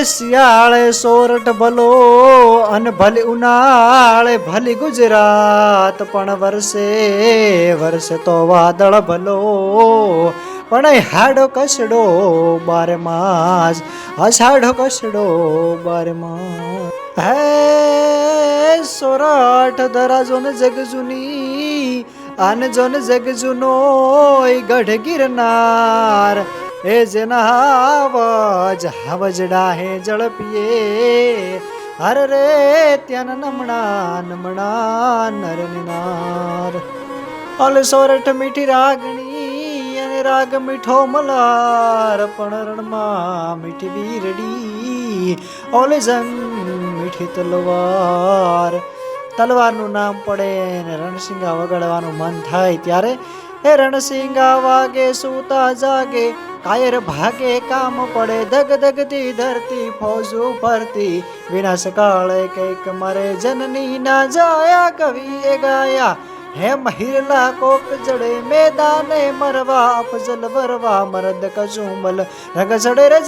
શિયાળે સોરઠ ભલો અને ભલી ઉનાળે ભલી ગુજરાત પણ વર્ષે તો વાદળ ભલો પણ હાડો કસડો બારે માસ અષાઢો કસડો બારે માસ હે સોરઠ દરાજો ને જગ જૂની આને જોને જગ જૂનો ગઢ ગિરનાર એ જેના હાવજડા હે ઝડપીએ હર રે ત્યાં નમણા નર ઓલ સોરઠ મીઠી રાગણી અને રાગ મીઠો મલાર પણ રણમાં મીઠી બીરડી ઓલે જંગ મીઠી તલવારનું નામ પડે ને રણસિંગા વગાડવાનું મન થાય ત્યારે એ રણસિંગા વાગે સૂતા જાગે કાયર ભાગે કામ પડે ધગ ધગતી ધરતી ફોજુ ફરતી વિનાશ કાળે કઈક મરે જનની ના જાયા કવિએ ગાયા હે મહિરલા કોક જડે મેદાને મરવા અફજલ વરવા મરદ કજુમલ રગ જડે